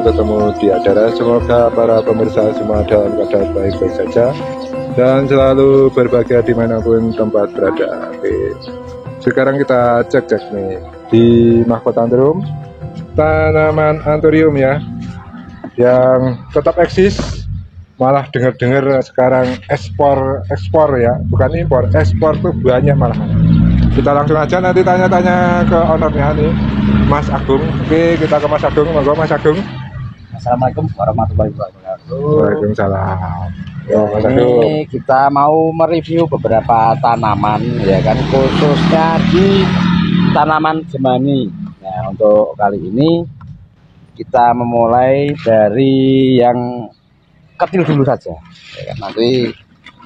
ketemu di acara. Semoga para pemirsa semua dalam keadaan baik-baik saja dan selalu berbahagia dimanapun tempat berada. Oke. Sekarang kita cek nih di Mahkota Anthurium, tanaman anthurium ya yang tetap eksis. Malah dengar-dengar sekarang ekspor ya, bukan impor, ekspor tuh banyak malah. Kita langsung aja nanti tanya-tanya ke ownernya nih, Mas Agung. Oke, kita ke Mas Agung. Monggo Mas Agung. Assalamualaikum warahmatullahi wabarakatuh. Waalaikumsalam. Ini kita mau mereview beberapa tanaman ya kan, khususnya di tanaman jemani. Nah, untuk kali ini kita memulai dari yang kecil dulu saja ya kan. Nanti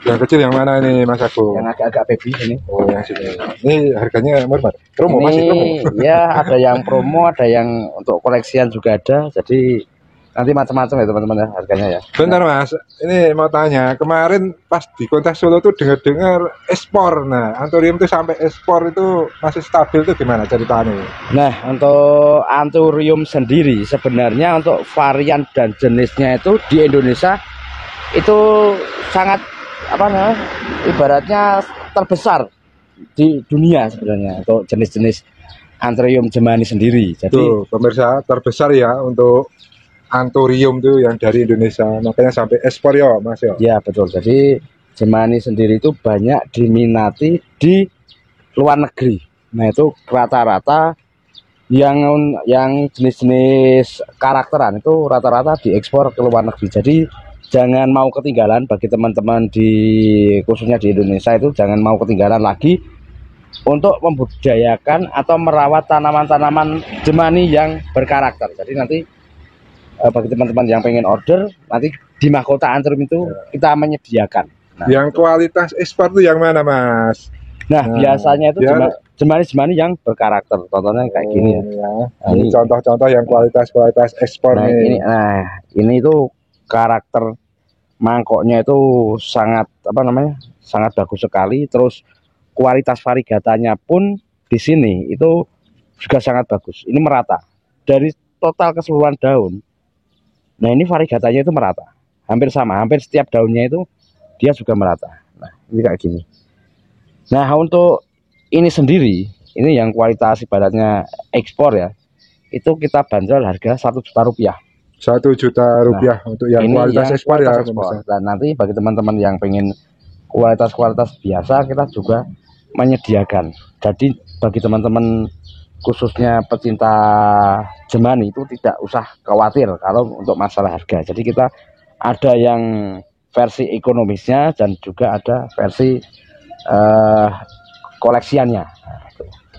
yang kecil yang mana ini Mas Agung? yang agak-agak baby ini. Oh, yang sini. Ini harganya murah. Promo, ini, masih promo. Ya, ada yang promo, ada yang untuk koleksian juga ada. Jadi nanti macam-macam ya teman-teman ya harganya ya. Bentar Mas, ini mau tanya, kemarin pas di kontes Solo tuh dengar-dengar ekspor. Nah, anthurium tuh sampai ekspor itu masih stabil tuh gimana ceritanya? Nah, untuk anthurium sendiri sebenarnya untuk varian dan jenisnya itu di Indonesia itu sangat ibaratnya terbesar di dunia sebenarnya untuk jenis-jenis anthurium jemani sendiri. Jadi tuh, pemirsa, terbesar ya untuk anthurium tuh yang dari Indonesia, makanya sampai ekspor ya Mas ya. Ya betul, jadi jemani sendiri itu banyak diminati di luar negeri. Nah itu rata-rata yang jenis-jenis karakteran itu rata-rata diekspor ke luar negeri. Jadi jangan mau ketinggalan bagi teman-teman khususnya di Indonesia, itu jangan mau ketinggalan lagi untuk membudidayakan atau merawat tanaman-tanaman jemani yang berkarakter. Jadi nanti bagi teman-teman yang pengen order, nanti di Mahkota Anthurium itu kita menyediakan. Nah, yang kualitas ekspor itu yang mana Mas? Nah, biasanya itu jemani-jemani yang berkarakter. Contohnya kayak gini ya. Nah, ini contoh-contoh yang kualitas ekspor nih. Ini itu karakter mangkoknya itu sangat sangat bagus sekali. Terus kualitas variegatanya pun di sini itu juga sangat bagus. Ini merata dari total keseluruhan daun. Nah ini variegatanya itu merata, hampir sama, hampir setiap daunnya itu dia juga merata. Nah ini kayak gini. Nah untuk ini sendiri, ini yang kualitas ibaratnya ekspor ya, itu kita bandrol harga Rp1.000.000. Rp1.000.000 untuk yang kualitas ekspor ya. Dan nanti bagi teman-teman yang pengen kualitas biasa, kita juga menyediakan. Jadi bagi teman-teman khususnya pecinta jemani itu tidak usah khawatir kalau untuk masalah harga. Jadi kita ada yang versi ekonomisnya dan juga ada versi koleksiannya.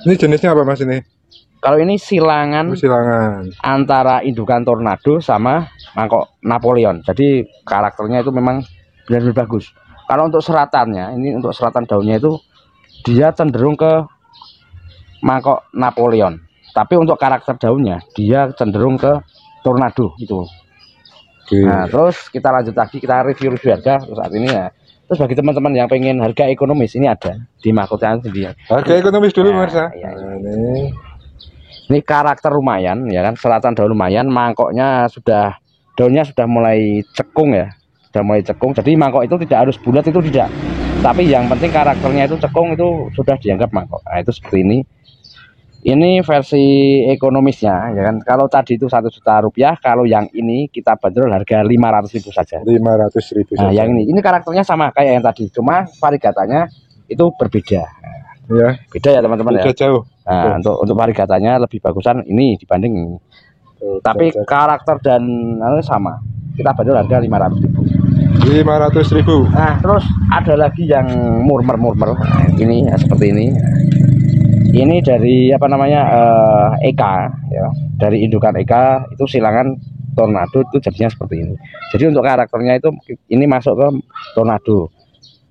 Ini jenisnya apa Mas ini? Kalau ini silangan antara indukan tornado sama mangkok Napoleon. Jadi karakternya itu memang benar-benar bagus. Kalau untuk seratannya, ini untuk seratan daunnya itu dia cenderung ke mangkok Napoleon, tapi untuk karakter daunnya dia cenderung ke tornado itu. Nah terus kita lanjut lagi, kita review harga saat ini ya. Terus bagi teman-teman yang pengen harga ekonomis, ini ada di Mahkota sendiri. Harga ekonomis dulu Mas. Ini karakter lumayan ya kan, selatan daun lumayan, mangkoknya daunnya sudah mulai cekung ya, sudah mulai cekung. Jadi mangkok itu tidak harus bulat, itu tidak, tapi yang penting karakternya itu cekung, itu sudah dianggap mangkok. Nah itu seperti ini. Ini versi ekonomisnya ya kan. Kalau tadi itu Rp1.000.000, kalau yang ini kita bandrol harga Rp500.000 saja. Rp500.000 Nah, yang ini karakternya sama kayak yang tadi, cuma variegatanya itu berbeda. Ya. Beda ya teman-teman ya. Jauh. Nah, untuk variegatanya lebih bagusan ini dibanding ini. Tapi karakter dan sama. Kita bandrol harga Rp500.000. Nah, terus ada lagi yang murmer. Ini ya, seperti ini. Ini dari Eka ya, dari indukan Eka itu silangan tornado, itu jadinya seperti ini. Jadi untuk karakternya itu ini masuk ke tornado.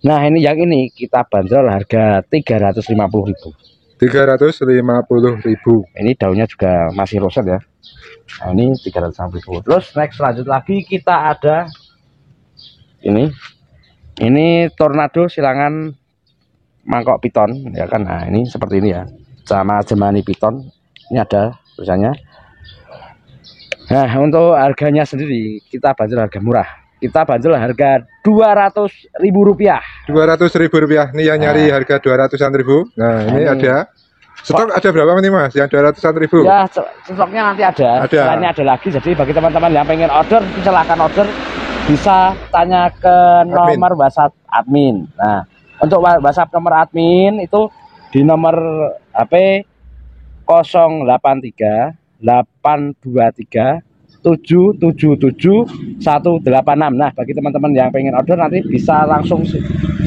Nah ini yang ini kita bandrol harga Rp350.000. Rp350.000. Ini daunnya juga masih roset ya. Nah ini Rp350.000. Terus next lanjut lagi kita ada ini tornado silangan mangkok piton ya kan. Nah ini seperti ini ya, sama jemani piton. Ini ada tulisannya Nah, untuk harganya sendiri kita bandrol harga murah. Kita bandrol harga Rp200.000. Rp200.000 nih yang nyari Nah. harga 200-an ribu. Nah, ini Ini. ada stok ada berapa nih Mas? Yang 200-an ribu? Ya, stoknya nanti ada. Ada. Ini ada lagi. Jadi bagi teman-teman yang pengen order, silahkan order. Bisa tanya ke nomor WhatsApp admin. Nah, untuk WhatsApp nomor admin itu di nomor HP 083 823 777 186. Nah, bagi teman-teman yang pengen order nanti bisa langsung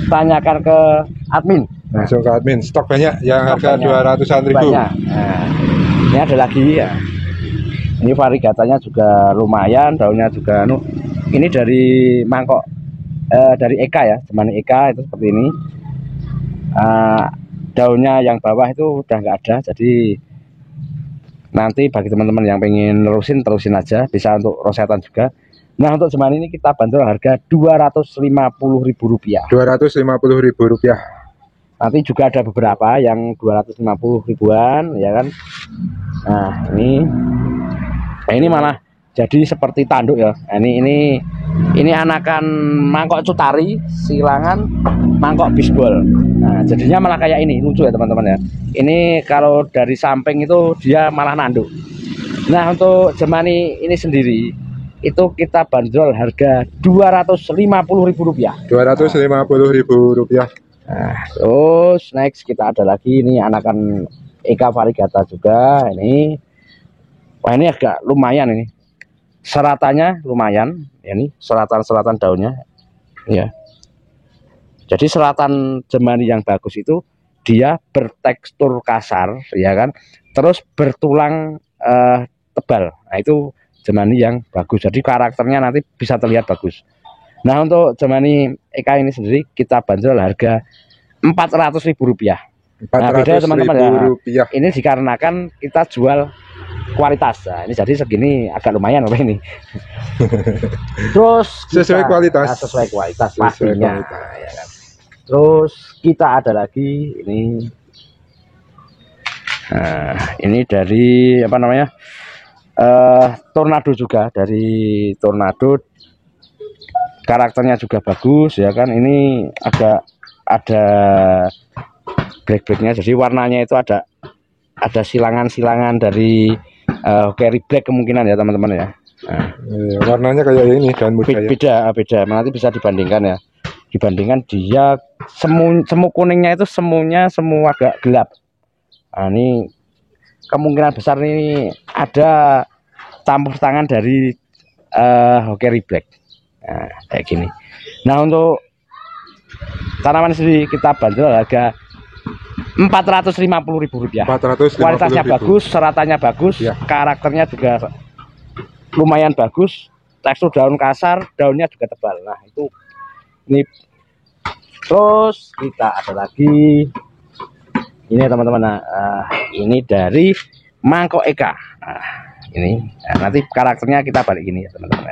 tanyakan ke admin. Langsung ke admin. Stok banyak yang Stok harga banyak. 200-an ribu. Banyak. Nah, ini ada lagi ya. Ini variegatanya juga lumayan, daunnya juga ini dari mangkok dari Eka ya, Jemani Eka itu seperti ini. Daunnya yang bawah itu udah nggak ada, jadi nanti bagi teman-teman yang pengen terusin aja, bisa untuk rosetan juga. Nah, untuk Jemani ini kita bandrol harga Rp250.000. Rp250.000. Nanti juga ada beberapa yang 250 ribuan ya kan. Nah, ini malah jadi seperti tanduk ya. Nah, ini anakan mangkok cutari, silangan mangkok bisbol. Nah, jadinya malah kayak ini, lucu ya teman-teman ya. Ini kalau dari samping itu dia malah nanduk. Nah, untuk Jemani ini sendiri itu kita bandrol harga Rp250.000. Rp250.000. Nah, terus next kita ada lagi ini anakan Eka variegata juga ini. Wah, ini agak lumayan ini. Seratannya lumayan, ini seratan-seratan daunnya. Ya. Jadi seratan Jemani yang bagus itu dia bertekstur kasar, ya kan? Terus bertulang tebal. Nah, itu Jemani yang bagus. Jadi karakternya nanti bisa terlihat bagus. Nah, untuk Jemani Eka ini sendiri kita bandrol harga Rp400.000. Nah, beda teman-teman ya. Ini dikarenakan kita jual kualitas. Nah, ini jadi segini agak lumayan apa ini. Terus Sesuai kualitas. Sesuai kualitas Sesuai pastinya. kualitas. Ya kan? Terus kita ada lagi ini. Nah, ini dari apa namanya? Tornado juga, dari Tornado. Karakternya juga bagus ya kan. Ini agak ada black-blacknya, jadi warnanya itu ada silangan-silangan dari carry black kemungkinan ya teman-teman ya. Nah, warnanya kayak ini daun muda ya. Beda nanti bisa dibandingkan ya, dia semu kuningnya itu semuanya semu agak gelap. Nah, ini kemungkinan besar ini ada campur tangan dari carry black. Nah, kayak gini. Nah, untuk tanaman sendiri kita bandrol harga Rp450.000. Kualitasnya bagus, seratannya bagus, ya. Karakternya juga lumayan bagus, tekstur daun kasar, daunnya juga tebal. Nah, itu ini. Terus kita ada lagi ini teman-teman. Ini dari mangkok Eka. Nah, ini nanti karakternya kita balik gini ya teman-teman.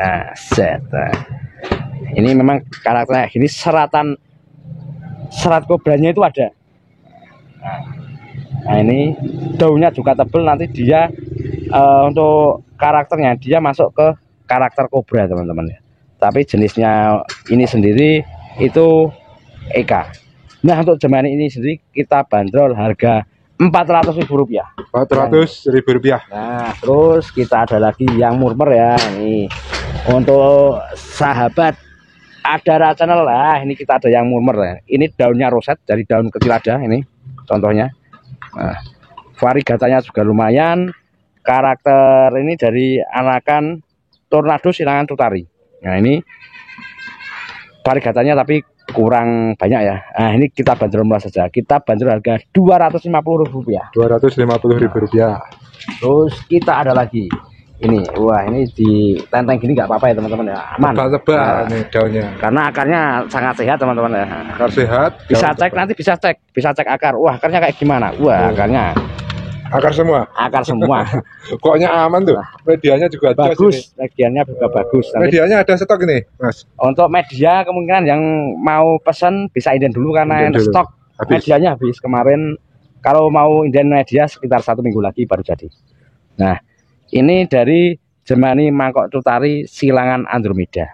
Ini memang karakternya gini, serat kobranya itu ada. Nah, ini daunnya juga tebal, nanti dia untuk karakternya dia masuk ke karakter kobra teman-teman ya. Tapi jenisnya ini sendiri itu Eka. Nah, untuk Jemani ini sendiri kita bandrol harga Rp400.000. Rp400.000. Nah, terus kita ada lagi yang murmer ya. Ini untuk sahabat Adara Channel lah. Ini kita ada yang murmer ya. Ini daunnya roset, dari daun kecil ada ini contohnya. Nah, variegatanya juga lumayan. Karakter ini dari anakan Tornado silangan Tutari. Nah, ini variegatanya tapi kurang banyak ya. Nah, ini kita bandrol murah saja. Kita bandrol harga Rp250.000. Rp250.000. Terus kita ada lagi ini. Wah, ini di tenteng gini nggak apa-apa ya teman-teman ya. Aman. Tebal nih daunnya. Karena akarnya sangat sehat teman-teman ya. Akar sehat. Bisa cek nanti, bisa cek akar. Wah, akarnya kayak gimana? Wah, akarnya akar semua. Pokoknya aman tuh. Medianya juga bagus. Medianya juga bagus. Nanti medianya ada stok ini, Mas. Untuk media kemungkinan yang mau pesan bisa inden dulu karena stok medianya habis kemarin. Kalau mau inden media sekitar 1 minggu lagi baru jadi. Nah, ini dari Jemani Mangkok Tutari Silangan Andromeda.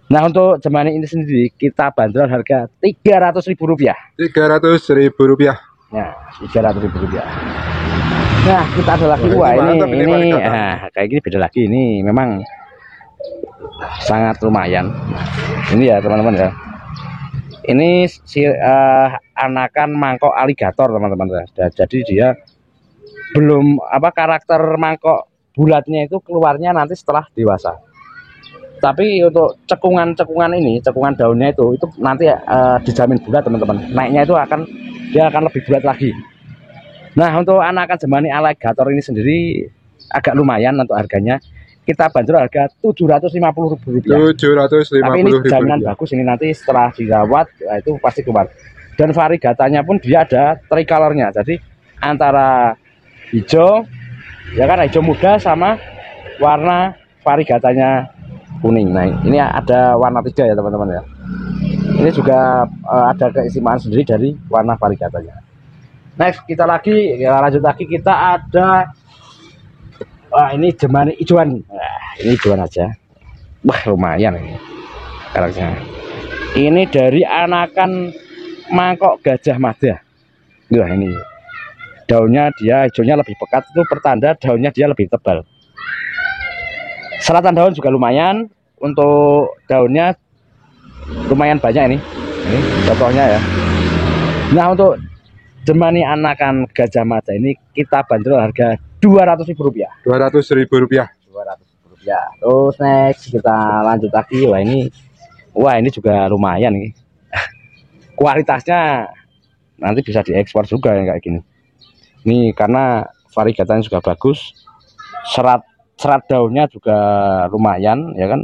Nah untuk jemani ini sendiri kita bandrol harga Rp300.000. Rp300.000. Nah, Rp300.000. Nah, kita ada lagi. Wah, Wah, mantap ini varigata. kayak gini beda lagi. Ini memang sangat lumayan. Ini ya teman-teman ya. Ini si anakan mangkok aligator teman-teman ya. Jadi dia belum karakter mangkok bulatnya itu keluarnya nanti setelah dewasa. Tapi untuk cekungan ini, cekungan daunnya itu nanti dijamin bulat teman-teman. Naiknya itu dia akan lebih bulat lagi. Nah untuk anakan jemani aligator ini sendiri agak lumayan untuk harganya. Kita bandrol harga Rp750.000. Tapi ini jaminan bagus, ini nanti setelah dirawat itu pasti keluar. Dan varigatanya pun dia ada tricolornya. Jadi antara hijau, ya kan, hijau muda sama warna varigatanya kuning. Nah ini ada warna 3 ya teman-teman ya. Ini juga ada keistimewaan sendiri dari warna varigatanya. Next kita lanjut lagi, kita ada ini jemani ijuan. Nah, ini ijuan aja. Wah lumayan ini karakternya. Ini dari anakan Mangkok Gajah Mada. Wah ini daunnya dia hijaunya lebih pekat, itu pertanda daunnya dia lebih tebal. Seratan daun juga lumayan, untuk daunnya lumayan banyak ini contohnya ya. Nah untuk jemani anakan Gajah Mada ini kita bandrol harga Rp200.000. Rp200.000. Terus next kita lanjut lagi. Wah ini juga lumayan nih. Kualitasnya nanti bisa diekspor juga yang kayak gini. Ini karena varigatanya juga bagus, serat daunnya juga lumayan ya kan,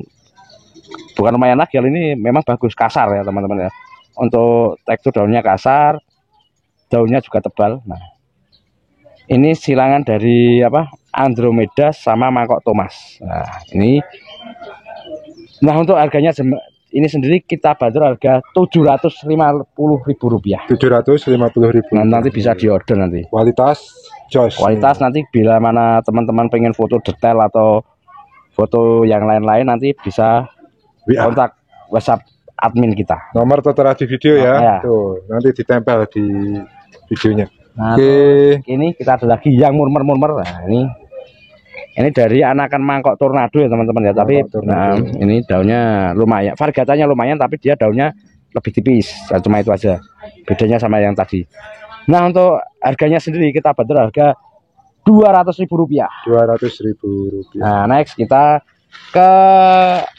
bukan lumayan lagi, ini memang bagus, kasar ya teman-teman ya. Untuk tekstur daunnya kasar, daunnya juga tebal. Nah ini silangan dari Andromeda sama Mangkok Thomas. Nah ini, untuk harganya ini sendiri kita bandrol harga Rp750.000. Rp750.000. Nah, nanti bisa diorder nanti. Kualitas nanti bila mana teman-teman pengen foto detail atau foto yang lain-lain nanti bisa kontak WhatsApp admin kita. Nomor tertera di video ya. Ya. Tuh, nanti ditempel di videonya. Nah, ini kita ada lagi yang murmer. Nah, ini dari anakan Mangkok Tornado ya teman-teman ya. Tapi ini daunnya lumayan, varigatanya lumayan, tapi dia daunnya lebih tipis. Cuma itu aja bedanya sama yang tadi. Nah untuk harganya sendiri kita bandrol harga Rp200.000. Rp200.000. Nah next kita ke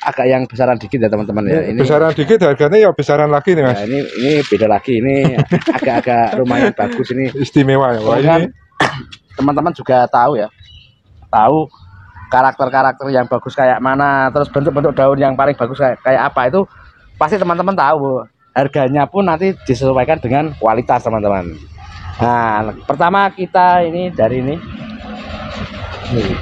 agak yang besaran dikit ya teman-teman ya. Ini besaran dikit harganya ya besaran lagi nih mas. Nah, ini beda lagi, ini agak lumayan bagus, ini istimewa ya. Wah, ini teman-teman juga tahu ya, tahu karakter yang bagus kayak mana, terus bentuk daun yang paling bagus kayak apa, itu pasti teman-teman tahu. Harganya pun nanti disesuaikan dengan kualitas teman-teman. Nah pertama kita ini dari ini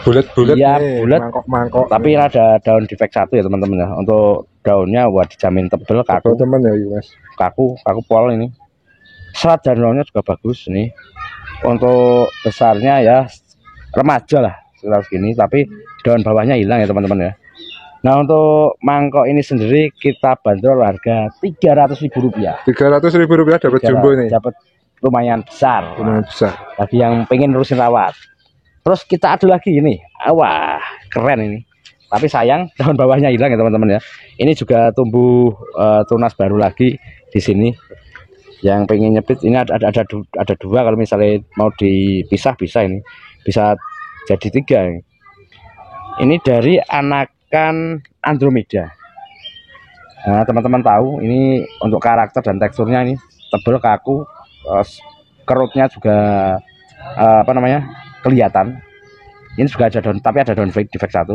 bulat-bulat ya, bulat mangkok, tapi ada daun defek 1 ya teman-teman ya. Untuk daunnya dijamin tebel, kaku teman ya mas, kaku pol. Ini serat dan daunnya juga bagus. Ini untuk besarnya ya remaja lah sekitar segini, tapi daun bawahnya hilang ya teman-teman ya. Nah untuk mangkok ini sendiri kita bandrol harga Rp300.000. Rp300.000 dapat jumbo nih. Dapat lumayan besar. Lumayan besar. Bagi yang pengen nerusin rawat. Terus kita ada lagi ini. Wah keren ini. Tapi sayang daun bawahnya hilang ya teman-teman ya. Ini juga tumbuh tunas baru lagi di sini. Yang pengen nyebit ini ada 2. Kalau misalnya mau dipisah bisa, ini bisa jadi 3. Ini dari anakan Andromeda. Nah teman-teman tahu ini untuk karakter dan teksturnya ini tebal, kaku, kerutnya juga kelihatan. Ini juga ada daun, tapi ada daun defek 1.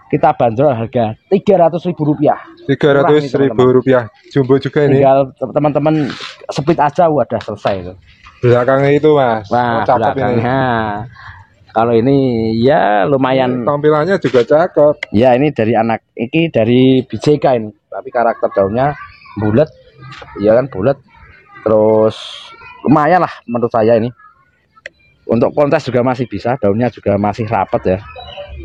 Kita bandrol harga Rp300.000. Rp300.000 jumbo juga ini. Tinggal teman-teman split aja udah selesai itu. Belakangnya itu mas. Wah belakangnya ini. Kalau ini ya lumayan, tampilannya juga cakep ya. Ini dari ini dari BJK ini, tapi karakter daunnya bulat ya kan, bulat, terus lumayan lah menurut saya. Ini untuk kontes juga masih bisa, daunnya juga masih rapat ya.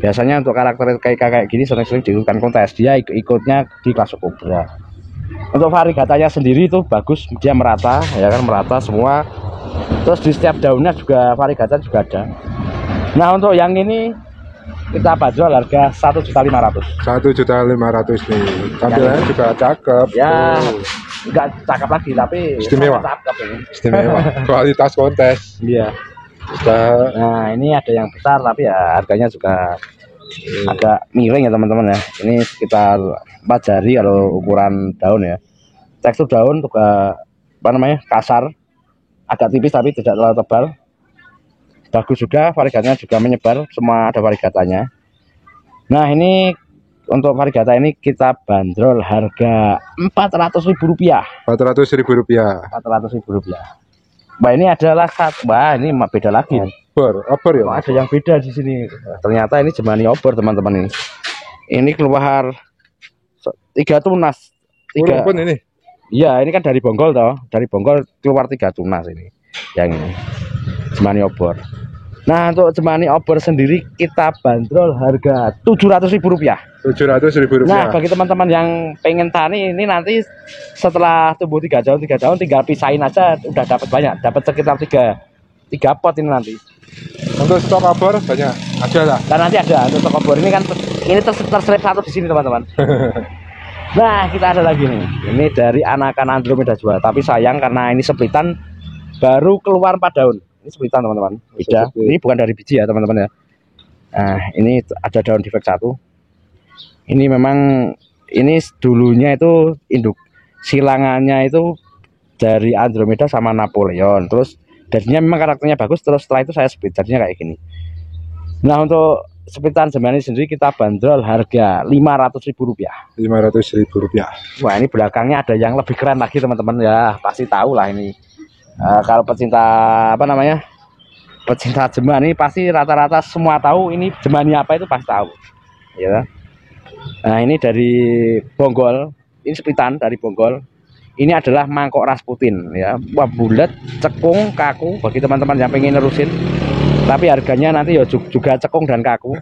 Biasanya untuk karakter kayak gini sering-sering diikutkan kontes. Dia ikutnya di kelas Cobra. Untuk variegatanya sendiri itu bagus, dia merata, ya kan, merata semua. Terus di setiap daunnya juga variegatan juga ada. Nah untuk yang ini kita bandrol harga 1.500.000. 1.500.000 nih. Tampilannya juga cakep. Ya, Tuh. enggak cakep lagi tapi Istimewa. cakep ini. Istimewa. Kualitas kontes. Iya. Kita Nah ini ada yang besar tapi ya harganya juga agak miring ya teman-teman ya. Ini sekitar 4 jari kalau ukuran daun ya. Tekstur daun juga apa namanya, kasar, agak tipis tapi tidak terlalu tebal. Bagus juga, variegatanya juga menyebar, semua ada variegatannya. Nah ini untuk variegata ini kita bandrol harga Rp400.000. Rp400.000. Rp400.000. Wah ini adalah wah ini beda lagi. Obor ya. Oh, ada yang beda di sini. Ternyata ini jemani obor teman-teman ini. Ini keluar 3 tunas. Pun ini. Iya ini kan dari Bonggol toh. Dari Bonggol keluar 3 tunas ini. Yang ini jemani obor. Nah untuk jemani obor sendiri kita bandrol harga Rp700.000. Rp700.000. Nah bagi teman-teman yang pengen tani ini nanti setelah tumbuh 3 daun tinggal pisahin aja udah dapat banyak, dapat sekitar 3 pot ini nanti. Untuk stok obor banyak ada lah. Dan nanti ada untuk stok obor ini kan ini terselip satu di sini teman-teman. Nah kita ada lagi nih, ini dari anakan Andromeda Jua, tapi sayang karena ini splitan baru keluar 4 daun. Ini splitan teman-teman, beda. Ini bukan dari biji ya teman-teman ya. Nah ini ada daun defect 1. Ini memang ini dulunya itu induk silangannya itu dari Andromeda sama Napoleon. Terus darinya memang karakternya bagus. Terus setelah itu saya split jadinya kayak gini. Nah untuk splitan jemani sendiri kita bandrol harga Rp500.000. Rp500.000. Wah ini belakangnya ada yang lebih keren lagi teman-teman ya, pasti tahu lah ini. Kalau pecinta apa namanya, pecinta jemani pasti rata-rata semua tahu ini jemani apa itu pasti tahu ya. Nah ini dari Bonggol, ini splitan dari Bonggol. Ini adalah mangkok Rasputin ya. Wah bulat, cekung, kaku bagi teman-teman yang pengen nerusin. Tapi harganya nanti ya juga cekung dan kaku.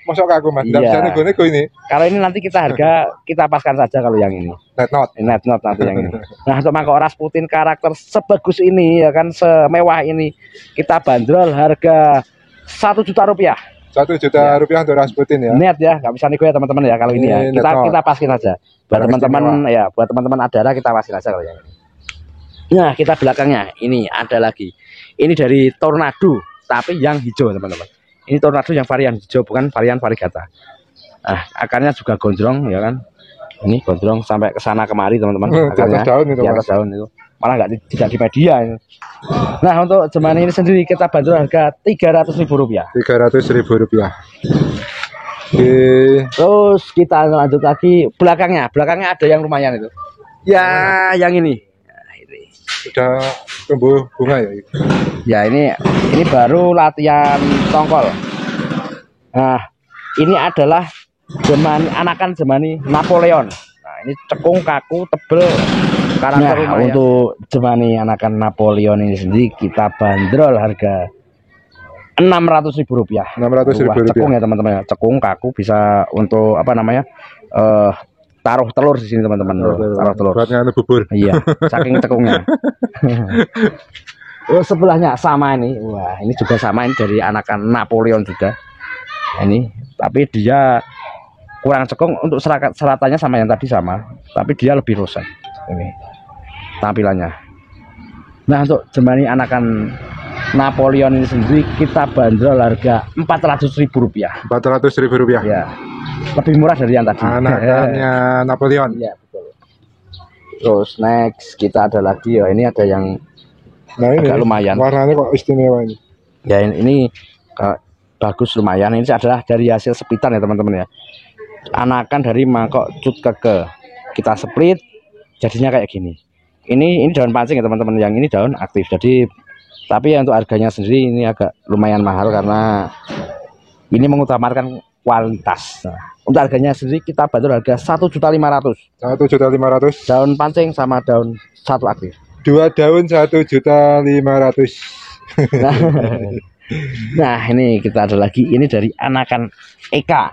Masuk kaku mas, Iya. bisa nego-nego ini. Kalau ini nanti kita harga kita paskan saja kalau yang ini. Net note. Net note nanti yang ini. Nah untuk mangkok Rasputin karakter sebagus ini ya kan, semewah ini kita bandrol harga Rp1.000.000. Rp1.000.000 untuk Rasputin ya. Net ya, nggak bisa nego ya teman-teman ya kalau ini ya. Ini net note. Kita paskin aja. Buat teman-teman ya, buat teman-teman Adara kita paskin aja kalau yang ini. Nah kita belakangnya ini ada lagi. Ini dari Tornado tapi yang hijau teman-teman. Ini Tornado yang varian hijau, bukan varian variegata. Nah akarnya juga gondrong ya kan. Ini gondrong sampai ke sana kemari teman-teman. Di atas daun itu, di atas daun itu. Malah tidak di media ini. Nah untuk jemani ini sendiri kita bandrol harga Rp300.000. Rp300.000. Oke. Terus kita lanjut lagi belakangnya ada yang lumayan itu. Ya yang ini. Nah, ini. Sudah tumbuh bunga ya. Ya ini baru latihan tongkol. Nah ini adalah anakan jemani Napoleon. Nah ini cekung, kaku, tebel, karakter lumayan. Untuk jemani anakan Napoleon ini sendiri kita bandrol harga Rp600.000. Rp600.000. Cekung ya teman-teman, cekung, kaku, bisa untuk apa namanya, taruh telur di sini teman-teman. Taruh telur. Buat nganu bubur. Iya, saking cekungnya. Oh, sebelahnya sama ini. Wah, ini juga sama, ini dari anakan Napoleon juga. Ini, tapi dia kurang cekung. Untuk seratannya sama yang tadi sama, tapi dia lebih roset. Ini tampilannya. Nah, untuk jemani anakan Napoleon ini sendiri kita bandrol harga Rp400.000. Rp400.000. Ya, lebih murah dari yang tadi. Anakannya Napoleon. Iya betul. Terus next kita ada lagi ya, ini ada yang Nah ini agak lumayan. warnanya kok istimewa ini. Ya ini bagus lumayan. Ini adalah dari hasil splitan ya teman-teman ya. Anakan dari mangkok cut keke. Kita split jadinya kayak gini. Ini daun pancing ya teman-teman. Yang ini daun aktif. Jadi tapi ya untuk harganya sendiri ini agak lumayan mahal karena ini mengutamakan kualitas. Nah, untuk harganya sendiri kita bandrol harga Rp1.500.000. Rp1.500.000. Daun pancing sama daun satu aktif. 2 daun Rp1.500.000. Nah, ini kita ada lagi. Ini dari anakan Eka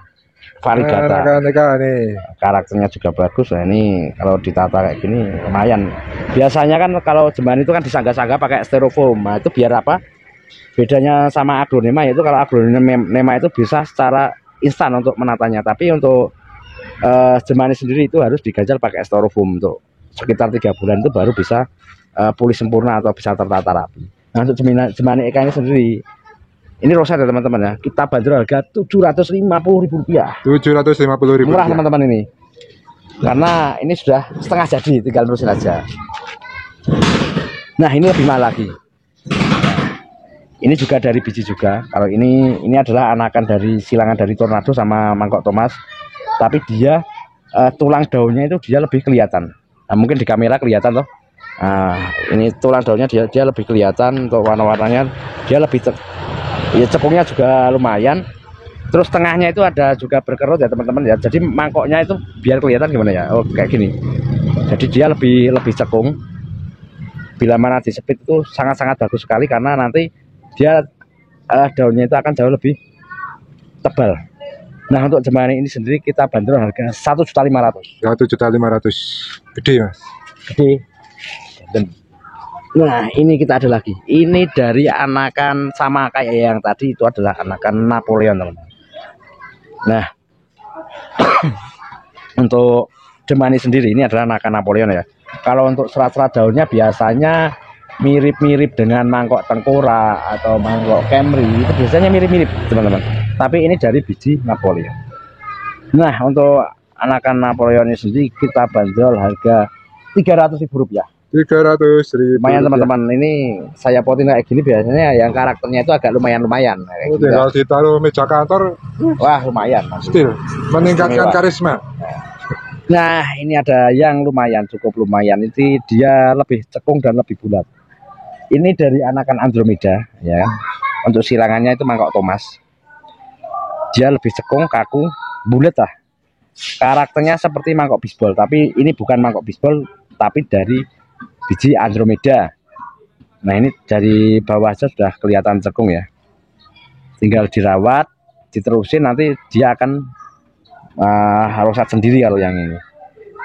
variegata. Anakan Eka nih. Karakternya juga bagus. Nah, ini kalau ditata kayak gini lumayan. Biasanya kan kalau jemban itu kan disangga-sangga pakai styrofoam. Nah, itu biar apa? Bedanya sama aglonema itu, kalau aglonema itu bisa secara instan untuk menatanya, tapi untuk jemani sendiri itu harus digajal pakai styrofoam untuk sekitar 3 bulan itu baru bisa pulih sempurna atau bisa tertata rapi. Nah, untuk jemani Eka ini sendiri, ini roset ya teman-teman ya, kita bandrol harga Rp750.000. Rp750.000. Murah teman-teman ini, karena ini sudah setengah jadi, tinggal terusin aja. Nah, ini lebih mahal lagi. Ini juga dari biji juga. Kalau ini adalah anakan dari silangan dari Tornado sama Mangkok Thomas. Tapi dia tulang daunnya itu dia lebih kelihatan. Nah, mungkin di kamera kelihatan toh. Nah, ini tulang daunnya dia lebih kelihatan, untuk warna-warnanya dia lebih ya, cekungnya juga lumayan. Terus tengahnya itu ada juga berkerut ya teman-teman ya. Jadi mangkoknya itu biar kelihatan gimana ya. Oh, kayak gini. Jadi dia lebih cekung. Bila mana disepit itu sangat-sangat bagus sekali, karena nanti dia daunnya itu akan jauh lebih tebal. Nah, untuk jembatan ini sendiri kita bandrol harga Rp1.500.000. Rp1.500.000. Gede mas. Gede. Nah, ini kita ada lagi. Ini dari anakan sama kayak yang tadi, itu adalah anakan Napoleon teman-teman. Nah, untuk jembatan sendiri ini adalah anakan Napoleon ya. Kalau untuk serat-serat daunnya biasanya mirip-mirip dengan mangkok tengkorak atau mangkok Camry, itu biasanya mirip-mirip teman-teman, tapi ini dari biji Napoleon. Nah, untuk anakan Napoleon ini sendiri kita bandrol harga Rp300.000. Rp300.000. Lumayan teman-teman, ini saya potin kayak gini biasanya yang karakternya itu agak lumayan Oh, tinggal ditaruh meja kantor, wah lumayan still meningkatkan karisma. Nah, ini ada yang cukup lumayan, ini dia lebih cekung dan lebih bulat. Ini dari anakan Andromeda ya. Untuk silangannya itu Mangkok Thomas. Dia lebih cekung, kaku, bulat lah. Karakternya seperti mangkok bisbol, tapi ini bukan mangkok bisbol, tapi dari biji Andromeda. Nah, ini dari bawah aja sudah kelihatan cekung ya. Tinggal dirawat, diterusin, nanti dia akan rosat sendiri. Kalau yang ini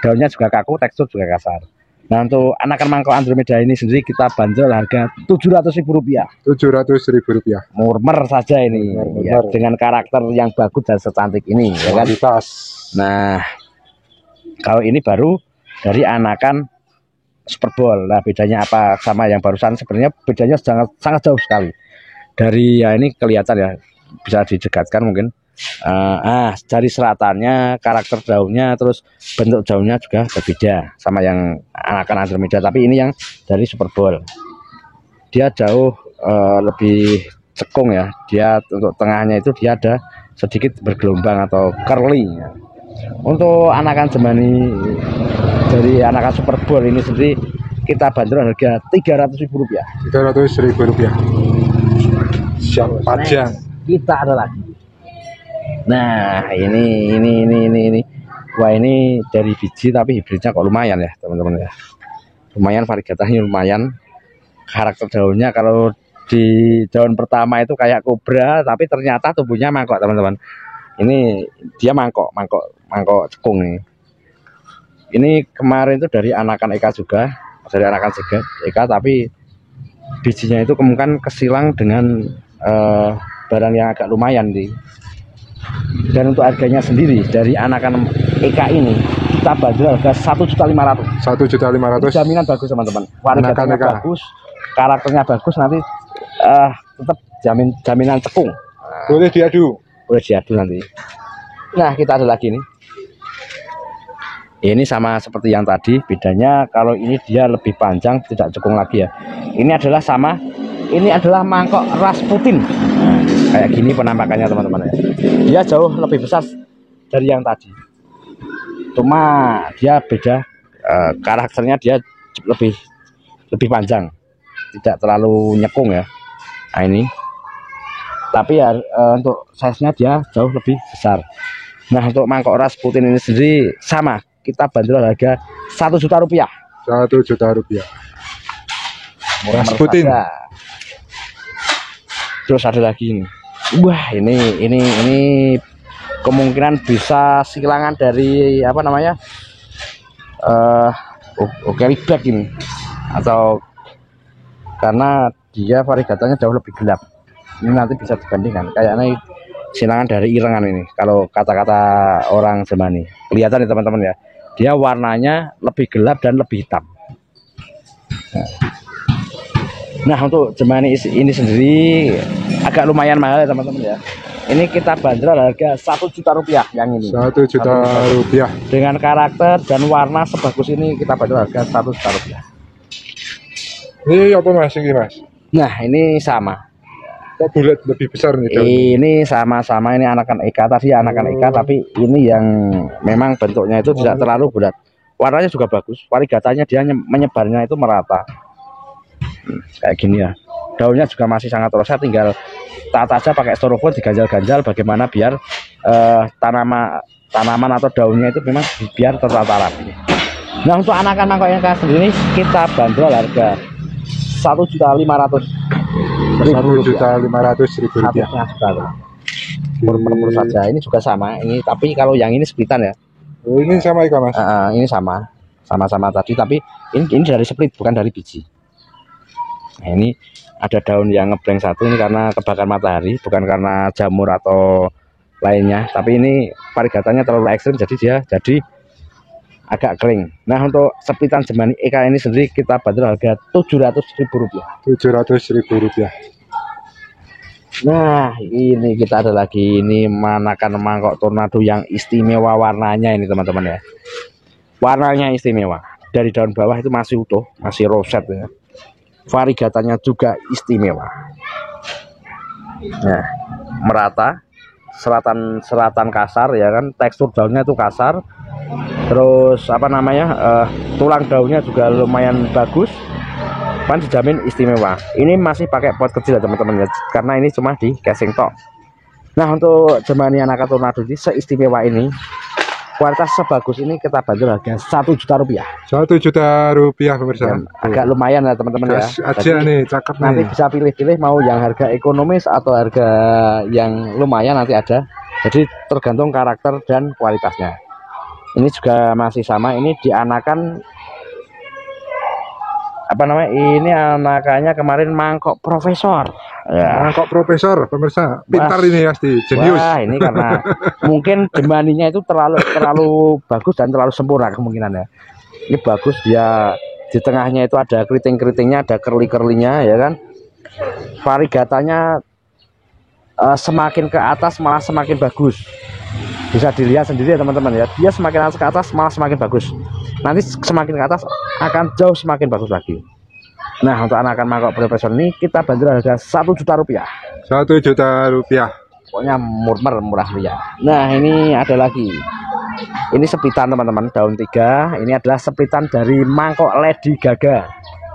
daunnya juga kaku, tekstur juga kasar. Nah, untuk anakan Mangkok Andromeda ini sendiri kita bandrol harga Rp700.000. Rp700.000. Murmer saja ini. Ya, dengan karakter yang bagus dan secantik ini ya kan. Nah, kalau ini baru dari anakan Superball. Nah, bedanya apa sama yang barusan? Sebenarnya bedanya sangat jauh sekali. Dari ya ini kelihatan ya, bisa didekatkan mungkin. Dari seratannya, karakter daunnya, terus bentuk daunnya juga berbeda sama yang anakan Andromeda. Tapi ini yang dari Superball, dia jauh lebih cekung ya. Dia untuk tengahnya itu dia ada sedikit bergelombang atau curly. Untuk anakan jemani dari anakan Superball ini sendiri kita bandrol harga Rp300.000. Rp300.000. Siap pajang. Kita ada lagi. Nah, ini. Wah, ini dari biji tapi hibridnya kok lumayan ya teman-teman ya. Lumayan, variegatanya lumayan. Karakter daunnya kalau di daun pertama itu kayak kobra, tapi ternyata tubuhnya mangkok teman-teman. Ini dia mangkok cekung nih. Ini kemarin itu dari anakan Eka juga, dari anakan Eka, tapi bijinya itu kemungkinan kesilang dengan barang yang agak lumayan nih. Dan untuk harganya sendiri dari anakan Eka ini kita bandrol harga Rp1.500.000. Rp1.500.000. Jaminan bagus teman-teman. Variegatanya bagus, karakternya bagus, nanti tetap jaminan cekung. Boleh diadu nanti. Nah, kita ada lagi nih. Ini sama seperti yang tadi, bedanya kalau ini dia lebih panjang, tidak cekung lagi ya. Ini adalah mangkok Rasputin. Kayak gini penampakannya teman-teman ya. Dia jauh lebih besar dari yang tadi. Cuma dia beda, karakternya dia lebih panjang, tidak terlalu nyekung ya. Nah, ini. Tapi ya untuk size-nya dia jauh lebih besar. Nah, untuk mangkok Rasputin ini sendiri sama, kita bandrol harga Rp1.000.000. Rp1.000.000. Rasputin. Terus ada lagi ini. Wah, ini kemungkinan bisa silangan dari apa namanya? Carryback ini, atau karena dia variegatanya jauh lebih gelap. Ini nanti bisa dibandingkan. Kayaknya silangan dari irengan ini. Kalau kata-kata orang Jemani, kelihatan ya teman-teman ya. Dia warnanya lebih gelap dan lebih hitam. Nah, untuk Jemani ini sendiri agak lumayan mahal ya teman-teman ya. Ini kita bandrol harga 1 juta rupiah yang ini. 1 juta rupiah. Dengan karakter dan warna sebagus ini kita bandrol harga 1 juta rupiah. Ini apa mas ini mas? Nah, ini sama. Kok bulat lebih besar nih? Ini sama-sama, ini anakan Eka tadi, anakan Eka, tapi ini yang memang bentuknya itu tidak terlalu bulat. Warnanya juga bagus, variegatanya dia menyebarnya itu merata. Kayak gini ya. Daunnya juga masih sangat roset, tinggal tata aja pakai styrofoam diganjal-ganjal bagaimana biar tanaman atau daunnya itu memang biar tertata rapi. Nah, untuk anakan mangkok yang sendiri kita bandrol harga 1.500.000 rupiah. Per saja. Ini juga sama. Ini tapi kalau yang ini splitan ya. Oh, ini sama ikan mas? Ini sama-sama tadi, tapi ini dari split bukan dari biji. Nah, ini ada daun yang ngeblank satu, ini karena kebakar matahari, bukan karena jamur atau lainnya. Tapi ini variegatanya terlalu ekstrim, jadi dia agak kering. Nah, untuk splitan Jemani Eka ini sendiri kita bandrol harga 700.000 rupiah. 700.000 rupiah. Nah, ini kita ada lagi, ini manakan mangkok tornado yang istimewa warnanya ini teman-teman ya. Warnanya istimewa. Dari daun bawah itu masih utuh, masih roset ya. Variegatanya juga istimewa. Nah, merata, seratan kasar ya kan, tekstur daunnya itu kasar. Terus apa namanya, tulang daunnya juga lumayan bagus, kan dijamin istimewa. Ini masih pakai pot kecil ya teman-teman ya, karena ini cuma di casing tok. Nah, untuk Jemani anakan tornado ini seistimewa ini, kualitas sebagus ini kita bandrol harga 1 juta rupiah. 1 juta rupiah pemirsa. Ya, agak lumayan ya teman-teman ya. Aja nih, cakep nih. Nanti bisa pilih-pilih mau yang harga ekonomis atau harga yang lumayan, nanti ada. Jadi tergantung karakter dan kualitasnya. Ini juga masih sama, ini dianakan apa namanya, ini anakannya kemarin mangkok profesor ya. Mangkok profesor pemirsa, pintar ini pasti, jenius. Wah, ini karena mungkin Jemaninya itu terlalu bagus dan terlalu sempurna kemungkinan ya. Ini bagus, dia di tengahnya itu ada keriting-keritingnya, ada kerli-kerlinya ya kan. Variegatanya semakin ke atas malah semakin bagus. Bisa dilihat sendiri ya teman-teman ya, dia semakin atas ke atas malah semakin bagus. Nanti semakin ke atas akan jauh semakin bagus lagi. Nah, untuk anakan mangkok profesor ini kita bandrol harga 1 juta rupiah. 1 juta rupiah. Pokoknya murah meriah. Nah, ini ada lagi. Ini sepitan teman-teman, daun 3. Ini adalah sepitan dari mangkok Lady Gaga.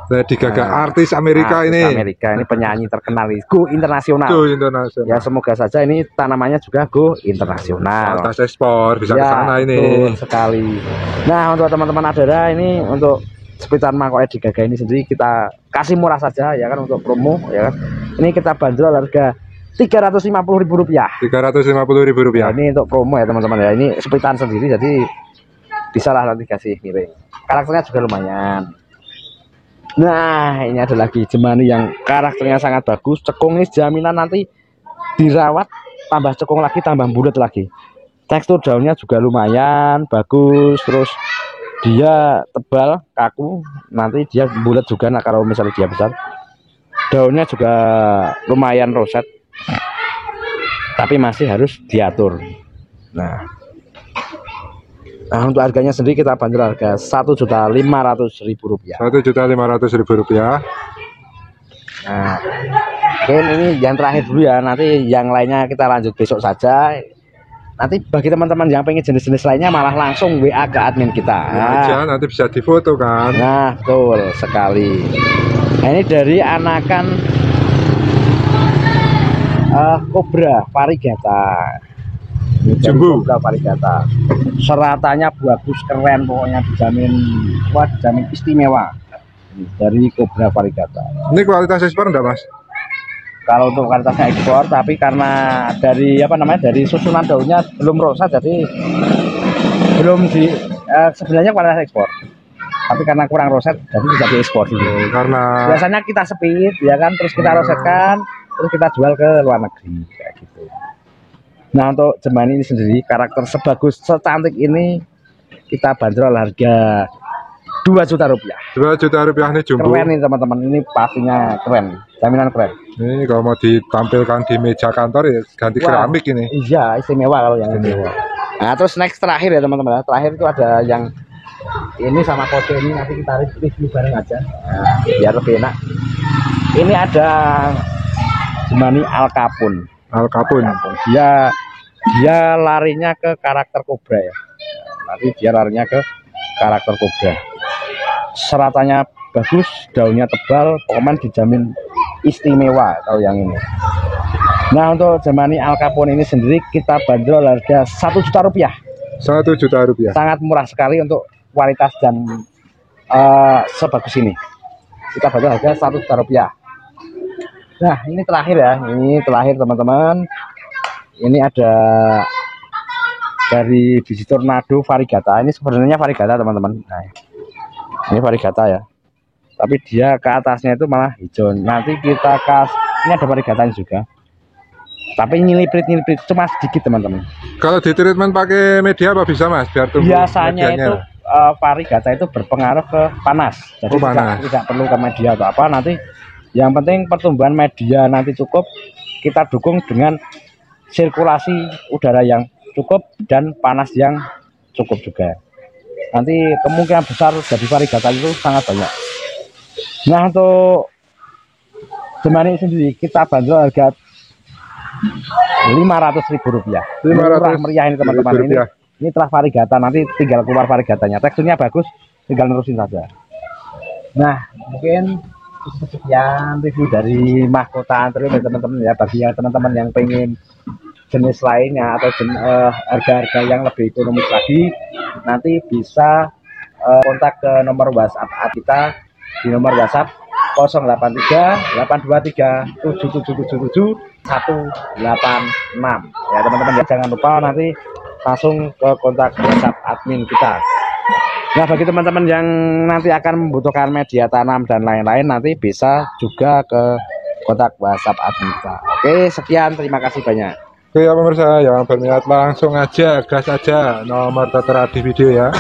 Lady Gaga, artis Amerika artis ini. Amerika ini penyanyi terkenal, go internasional. Go internasional. Ya, semoga saja ini tanamannya juga go internasional. Atas ekspor bisa ya, ke sana ini. Betul sekali. Nah, untuk teman-teman ada ini, untuk sepitan mangkok Lady Gaga ini sendiri kita kasih murah saja ya kan, untuk promo ya kan. Ini kita bandrol harga 350.000 rupiah. 350.000 rupiah. Nah, ini untuk promo ya teman-teman ya. Ini sepitan sendiri, jadi bisa lah nanti kasih miring. Karakternya juga lumayan. Nah, ini ada lagi Jemani yang karakternya sangat bagus. Cekung ini jaminan nanti dirawat, tambah cekung lagi, tambah bulat lagi. Tekstur daunnya juga lumayan bagus. Terus dia tebal, kaku, nanti dia bulat juga. Nah, kalau misalnya dia besar, daunnya juga lumayan roset, tapi masih harus diatur. Nah, untuk harganya sendiri kita bandrol harga 1.500.000 rupiah. 1.500.000 rupiah. Nah, mungkin ini yang terakhir dulu ya. Nanti yang lainnya kita lanjut besok saja. Nanti bagi teman-teman yang pengen jenis-jenis lainnya malah langsung WA ke admin kita. Aja nanti bisa difoto kan. Nah, betul sekali. Nah, ini dari anakan Cobra variegata. Jumbo variegata. Seratannya bagus, keren, pokoknya dijamin, dijamin istimewa dari Cobra variegata. Ini kualitas ekspor enggak mas? Kalau untuk kualitasnya ekspor, tapi karena dari dari susunan daunnya belum rosa, jadi belum sebenarnya kualitas ekspor. Tapi karena kurang roset, jadi tidak diekspor dulu. Karena Biasanya kita speed, ya kan, terus kita rosetkan, terus kita jual ke luar negeri, kayak gitu. Nah, untuk Jemani ini sendiri, karakter sebagus, secantik ini, kita bandrol harga 2 juta rupiah. 2 juta rupiah nih jumbo. Keren nih teman-teman, ini pastinya keren, jaminan keren. Ini kalau mau ditampilkan di meja kantor ya ganti keramik ini. Iya, istimewa kalau yang ini. Nah, terus next terakhir ya teman-teman. Terakhir itu ada yang ini sama kode ini, nanti kita review bareng aja. Nah, biar lebih enak. Ini ada Jemani Al Capone. Al Capone. Dia larinya ke karakter kobra ya. Nanti dia larinya ke karakter kobra. Seratannya bagus, daunnya tebal, pokoknya dijamin istimewa kalau yang ini. Nah, untuk Jemani Al Capone ini sendiri kita bandrol harga 1 juta rupiah. 1 juta rupiah. Sangat murah sekali untuk kualitas dan sebagus ini. Kita bandrol harga 1 juta rupiah. Nah, ini terakhir ya. Ini terakhir teman-teman. Ini ada dari biji tornado variegata. Ini sebenarnya variegata teman-teman. Nah, ini variegata ya. Tapi dia ke atasnya itu malah hijau. Nanti kita ini ada variegatanya juga. Tapi nyiliprit cuma sedikit teman-teman. Kalau di treatment pakai media apa bisa mas? Biar tumbuh biasanya medianya. Itu variegata itu berpengaruh ke panas. Jadi tidak perlu ke media atau apa. Nanti yang penting pertumbuhan media nanti cukup. Kita dukung dengan sirkulasi udara yang cukup dan panas yang cukup juga. Nanti kemungkinan besar jadi variegatanya itu sangat banyak. Nah, untuk Jemani sendiri kita bandrol harga 500.000 rupiah. 500 meriah ini teman-teman. Ini telah variegata, nanti tinggal keluar variegatanya. Teksturnya bagus, tinggal nerusin saja. Nah, mungkin sekian review dari mahkota antril teman-teman ya. Bagi teman-teman yang pengen jenis lainnya atau harga-harga yang lebih ekonomis lagi, nanti bisa kontak ke nomor WhatsApp kita di nomor WhatsApp 083 823 7777 186 ya teman-teman ya. Jangan lupa nanti langsung ke kontak WhatsApp admin kita. Nah, bagi teman-teman yang nanti akan membutuhkan media tanam dan lain-lain, nanti bisa juga ke kontak WhatsApp admin kita. Oke, sekian, terima kasih banyak. Oke ya pemirsa, yang berminat langsung aja gas aja, nomor tertera di video ya.